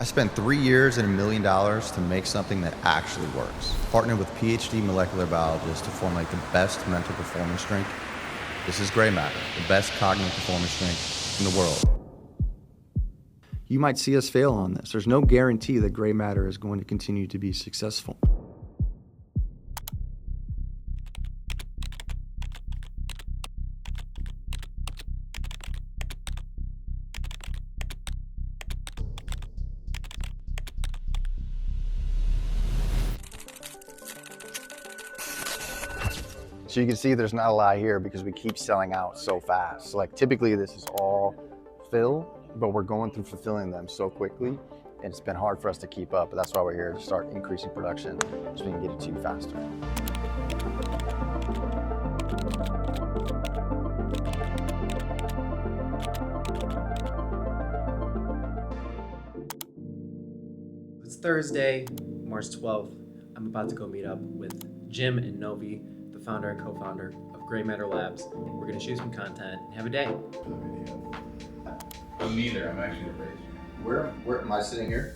I spent 3 years and $1 million to make something that actually works. Partnered with PhD molecular biologists to formulate the best mental performance drink. This is Graymatter, the best cognitive performance drink in the world. You might see us fail on this. There's no guarantee that Graymatter is going to continue to be successful. So you can see there's not a lot here because we keep selling out so fast. So like typically this is all fill, but we're going through fulfilling them so quickly and it's been hard for us to keep up. But that's why we're here to start increasing production so we can get it to you faster. It's Thursday, March 12th. I'm about to go meet up with Jim and Novi, the founder and co-founder of Graymatter Labs. We're gonna shoot some content and have a day. I'm neither, I'm actually the base. Where am I sitting here?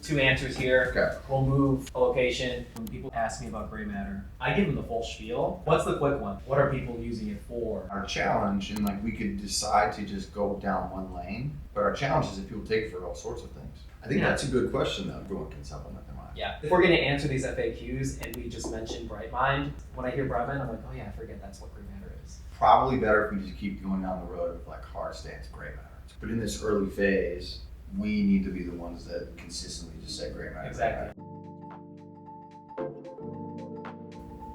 2 answers here. Okay. We'll move a location. When people ask me about Graymatter, I give them the full spiel. What's the quick one? What are people using it for? Our challenge, and like we could decide to just go down one lane, but our challenge is if people take it for all sorts of things. I think that's a good question that everyone can supplement their mind. Yeah, if we're gonna answer these FAQs and we just mention Brightmind, when I hear Brightmind, I'm like, oh yeah, I forget that's what Graymatter is. Probably better if we just keep going down the road of like hard stance Graymatter. But in this early phase, we need to be the ones that consistently just say Graymatter. Exactly.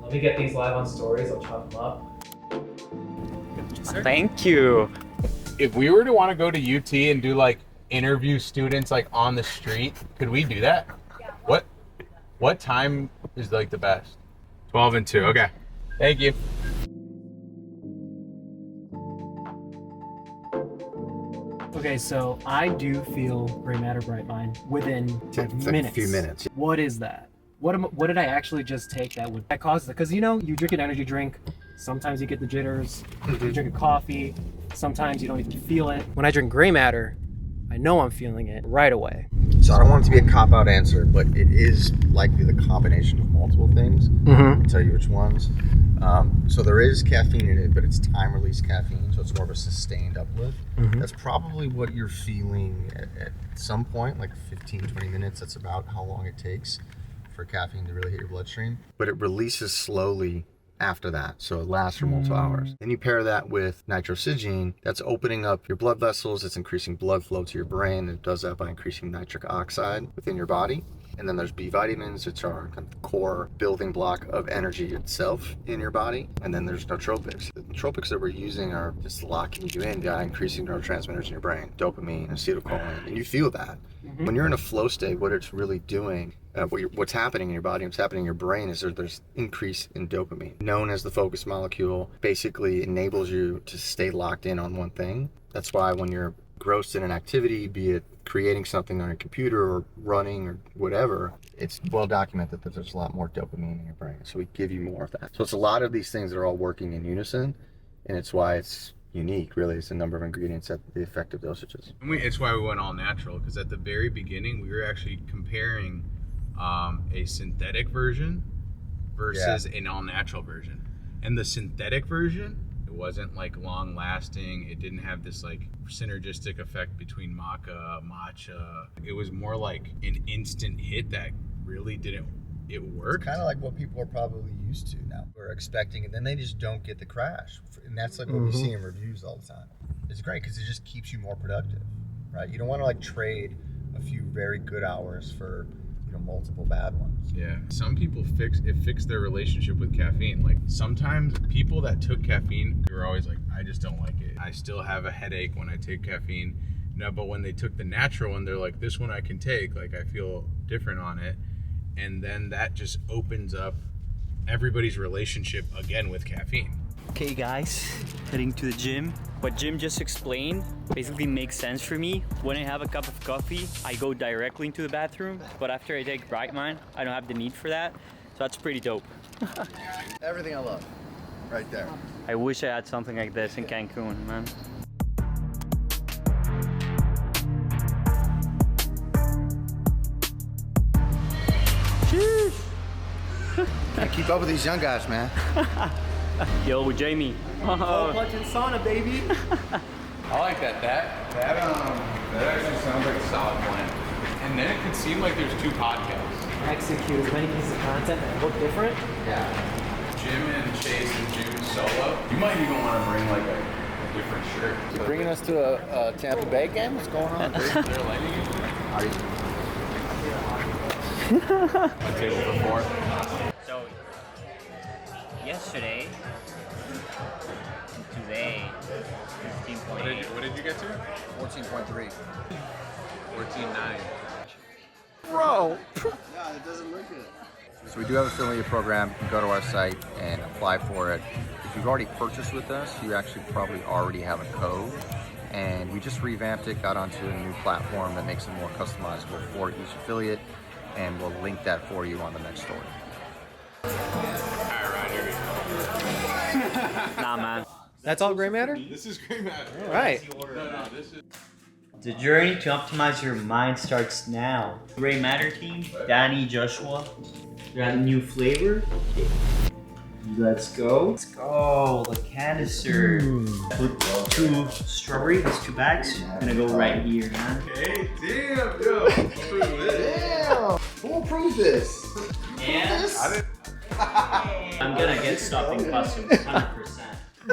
Let me get these live on stories, I'll chop them up. Thank you. If we were to want to go to UT and do like interview students like on the street, could we do that? Yeah. What time is like the best? 12 and 2, okay. Thank you. Okay, so I do feel Graymatter Brightmind within minutes. Like a few minutes. What is that? What did I actually just take that caused it? Because you know, you drink an energy drink, sometimes you get the jitters. You drink a coffee, sometimes you don't even feel it. When I drink Graymatter, I know I'm feeling it right away. So I don't want it to be a cop-out answer, but it is likely the combination of multiple things. I'll tell you which ones. So there is caffeine in it, but it's time-release caffeine, so it's more of a sustained uplift. That's probably what you're feeling at some point, like 15, 20 minutes. That's about how long it takes for caffeine to really hit your bloodstream. But it releases slowly after that, so it lasts for multiple hours. Then you pair that with Nitrosigine, that's opening up your blood vessels, it's increasing blood flow to your brain, and it does that by increasing nitric oxide within your body. And then there's B vitamins, which are kind of the core building block of energy itself in your body. And then there's nootropics. The nootropics that we're using are just locking you in by increasing neurotransmitters in your brain, dopamine, acetylcholine, and you feel that. When you're in a flow state, what it's really doing, what's happening in your body, what's happening in your brain is there's increase in dopamine, known as the focus molecule, basically enables you to stay locked in on one thing. That's why when you're engrossed in an activity, be it creating something on a computer or running or whatever, it's well documented that there's a lot more dopamine in your brain. So we give you more of that. So it's a lot of these things that are all working in unison, and it's why it's unique, really. It's a number of ingredients at the effective dosages. It's why we went all natural, because at the very beginning, we were actually comparing a synthetic version versus an all-natural version. And the synthetic version, it wasn't like long lasting. It didn't have this like synergistic effect between maca, matcha. It was more like an instant hit that really didn't, it worked. It's kind of like what people are probably used to now. We're expecting, and then they just don't get the crash. And that's like what we see in reviews all the time. It's great because it just keeps you more productive, right? You don't want to like trade a few very good hours for multiple bad ones. Yeah, some people fixed their relationship with caffeine. Like sometimes people that took caffeine were always like, I just don't like it. I still have a headache when I take caffeine. No, but when they took the natural one, they're like, this one I can take. Like I feel different on it. And then that just opens up everybody's relationship again with caffeine. Okay guys, heading to the gym. What Jim just explained basically makes sense for me. When I have a cup of coffee, I go directly into the bathroom, but after I take Brightmind, I don't have the need for that. So that's pretty dope. Everything I love, right there. I wish I had something like this in Cancun, man. Keep up with these young guys, man. Yo, Jamie. Punching sauna, baby. I like that. That actually sounds like a solid plan. And then it could seem like there's two podcasts. Execute as many pieces of content that look different. Yeah. Jim and Chase and June solo. You might even want to bring like a different shirt. You're bringing us to a Tampa Bay game? What's going on, dude? They're lighting it. My table for four. So, yesterday, and today, 15.8. What did you get to? 14.3. 14.9. Bro! Yeah, it doesn't look good. So we do have an affiliate program. You can go to our site and apply for it. If you've already purchased with us, you actually probably already have a code. And we just revamped it, got onto a new platform that makes it more customizable for each affiliate. And we'll link that for you on the next story. Nah, man. That's all Graymatter? This is Graymatter. All right. No, this is. The journey to optimize your mind starts now. Graymatter team, Danny, Joshua, you got a new flavor. Let's go. Let's go. The canister. Put 2 strawberry, these 2 bags. Gonna go right here, man. Hey, damn, yo. Prove this. Damn! Who approved this? Yeah. I'm gonna get stuff in customs, 100%.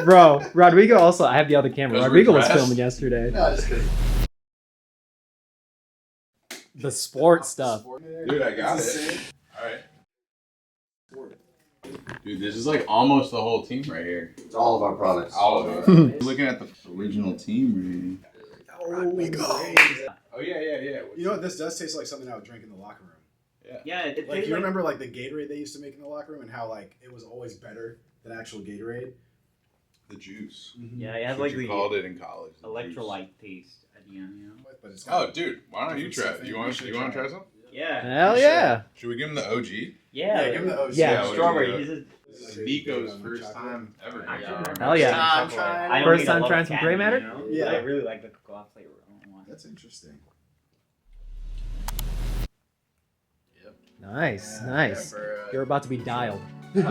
Bro, Rodrigo also, I have the other camera. Those Rodrigo were was dressed. filming yesterday. No, just kidding. The sports stuff. Dude, I got it. Alright. Dude, this is like almost the whole team right here. It's all of our products. All of it. Looking at the original team Oh, we go. Oh, yeah. You know what? This does taste like something I would drink in the locker room. Yeah, it Like, you remember like the Gatorade they used to make in the locker room and how like it was always better than actual Gatorade? The juice. Yeah, it has That's like what you the called it in college. the electrolyte taste at the end, you know? But it's juice. Oh, dude, why don't you try it? Different You want stuff. to try some? Yeah. Hell yeah. Should we give him the OG? Yeah. give him the OG. Yeah. Strawberry. Yeah. This is This is Nico's first time ever. Hell yeah. I don't First eat a time lot trying of some candy, Graymatter? you know? Yeah. But I really like the cocoa flavor. That's interesting. Nice, nice. You're about to be dialed. The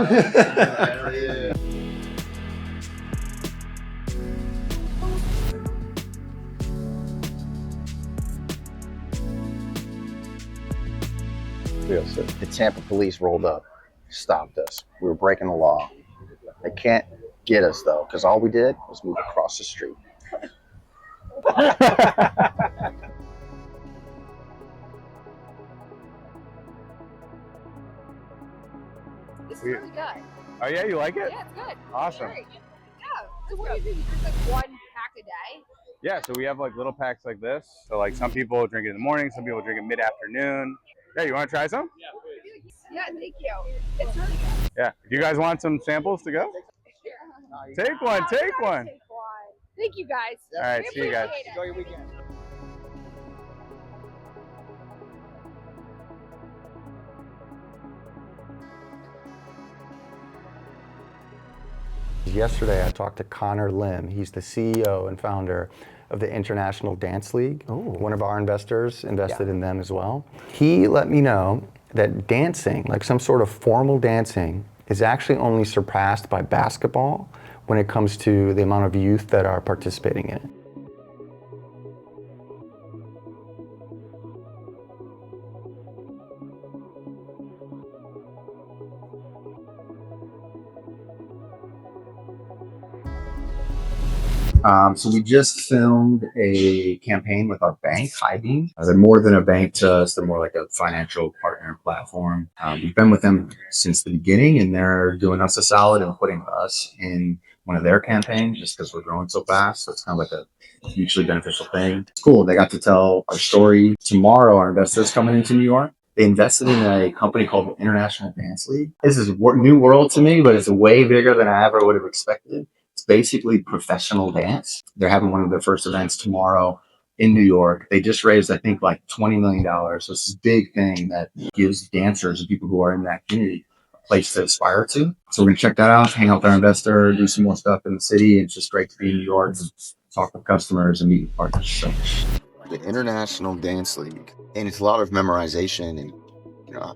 Tampa police rolled up, stopped us. We were breaking the law. They can't get us though, because all we did was move across the street. This is really good. Oh yeah, you like it? Yeah, it's good. Awesome. Great. Yeah. So what do you do? You drink like 1 pack a day? Yeah, so we have like little packs like this. So like some people drink it in the morning, some people drink it mid-afternoon. Yeah, you want to try some? Yeah, thank you. It's really good. Yeah. If you guys want some samples to go? Take one, take I gotta one. take one. Thank you guys. All right, We see you guys. appreciate it. Enjoy your weekend. Yesterday, I talked to Connor Lim. He's the CEO and founder of the International Dance League. One of our investors invested in them as well. He let me know that dancing, like some sort of formal dancing, is actually only surpassed by basketball when it comes to the amount of youth that are participating in it. So we just filmed a campaign with our bank, Highbeam. They're more than a bank to us. They're more like a financial partner platform. We've been with them since the beginning, and they're doing us a solid and putting us in one of their campaigns just because we're growing so fast. So it's kind of like a mutually beneficial thing. It's cool. They got to tell our story. Tomorrow, our investors coming into New York. They invested in a company called the International Dance League. This is a new world to me, but it's way bigger than I ever would have expected. It's basically professional dance. They're having one of their first events tomorrow in New York. They just raised, I think, like $20 million. So it's this big thing that gives dancers and people who are in that community a place to aspire to. So we're going to check that out, hang out with our investor, do some more stuff in the city. It's just great to be in New York and talk with customers and meet with partners. So. The International Dance League. And it's a lot of memorization and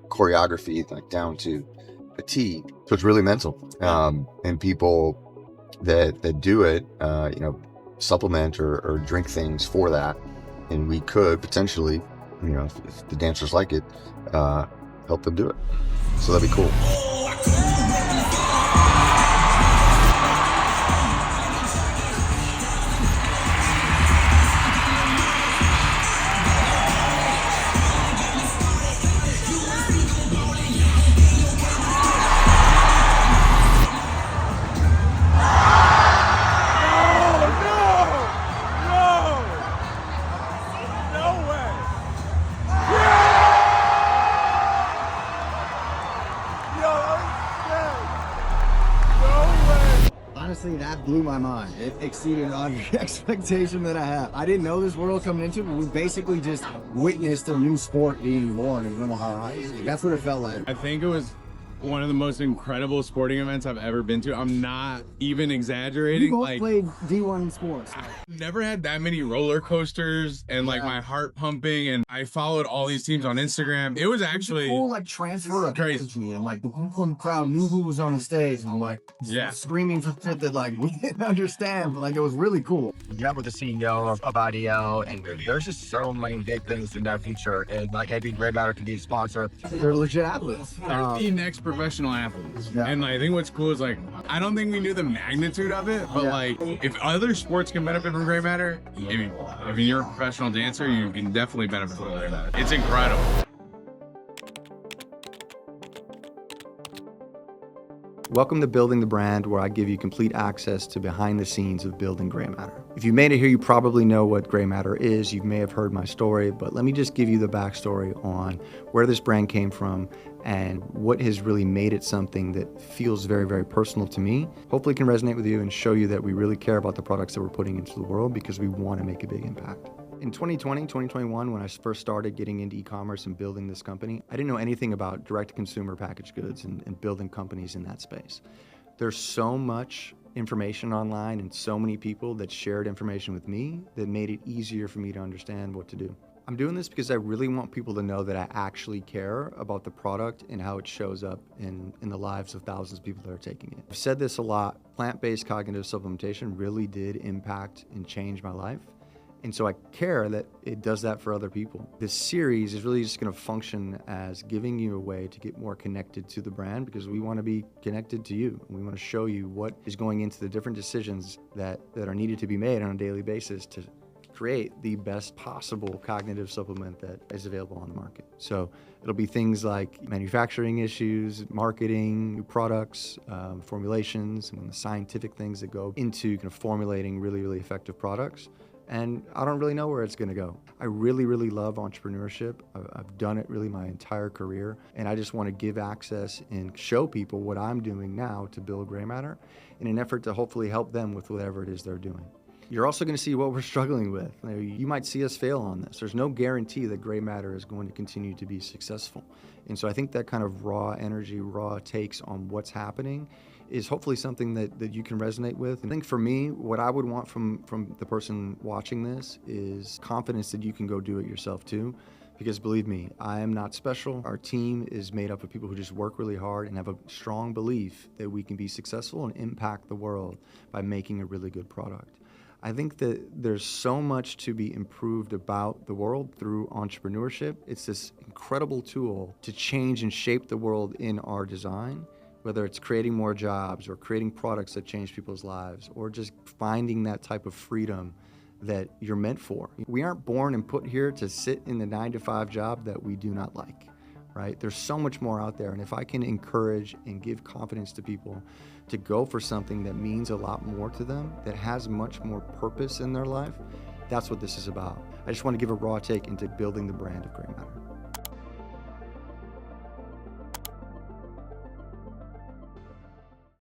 choreography, like down to a T. So it's really mental. And people that do it, supplement or drink things for that. And we could potentially, if the dancers like it, help them do it. So that'd be cool. Honestly, that blew my mind. It exceeded every expectation that I had. I didn't know this world coming into it, but we basically just witnessed a new sport being born in Little High. That's what it felt like. I think it was one of the most incredible sporting events I've ever been to. I'm not even exaggerating. We both played D1 sports. Never had that many roller coasters and my heart pumping, and I followed all these teams on Instagram. It was actually full transfer of energy, and the people in the crowd knew who was on the stage and screaming for shit that we didn't understand, but it was really cool. We met with the CEO of IDL, and there's just so many big things in that future, and maybe Graymatter can be a sponsor. They're legit athletes. They're the next professional athletes. Yeah. And I think what's cool is I don't think we knew the magnitude of it, but if other sports can benefit from Graymatter, if you're a professional dancer, you can definitely benefit from Graymatter. It's incredible. Welcome to Building the Brand, where I give you complete access to behind the scenes of building Graymatter. If you made it here, you probably know what Graymatter is. You may have heard my story, but let me just give you the backstory on where this brand came from and what has really made it something that feels very, very personal to me. Hopefully it can resonate with you and show you that we really care about the products that we're putting into the world because we want to make a big impact. In 2020, 2021, when I first started getting into e-commerce and building this company, I didn't know anything about direct-to-consumer packaged goods and building companies in that space. There's so much information online and so many people that shared information with me that made it easier for me to understand what to do. I'm doing this because I really want people to know that I actually care about the product and how it shows up in the lives of thousands of people that are taking it. I've said this a lot, plant-based cognitive supplementation really did impact and change my life. And so I care that it does that for other people. This series is really just going to function as giving you a way to get more connected to the brand because we want to be connected to you. We want to show you what is going into the different decisions that are needed to be made on a daily basis to create the best possible cognitive supplement that is available on the market. So it'll be things like manufacturing issues, marketing, new products, formulations, and the scientific things that go into kind of formulating really, really effective products. And I don't really know where it's going to go. I really, really love entrepreneurship. I've done it really my entire career. And I just want to give access and show people what I'm doing now to build Graymatter in an effort to hopefully help them with whatever it is they're doing. You're also going to see what we're struggling with. You might see us fail on this. There's no guarantee that Graymatter is going to continue to be successful. And so I think that kind of raw energy, raw takes on what's happening is hopefully something that you can resonate with. I think for me, what I would want from the person watching this is confidence that you can go do it yourself too. Because believe me, I am not special. Our team is made up of people who just work really hard and have a strong belief that we can be successful and impact the world by making a really good product. I think that there's so much to be improved about the world through entrepreneurship. It's this incredible tool to change and shape the world in our design, whether it's creating more jobs or creating products that change people's lives or just finding that type of freedom that you're meant for. We aren't born and put here to sit in the 9-to-5 job that we do not like, right? There's so much more out there. And if I can encourage and give confidence to people to go for something that means a lot more to them, that has much more purpose in their life, that's what this is about. I just want to give a raw take into building the brand of Graymatter.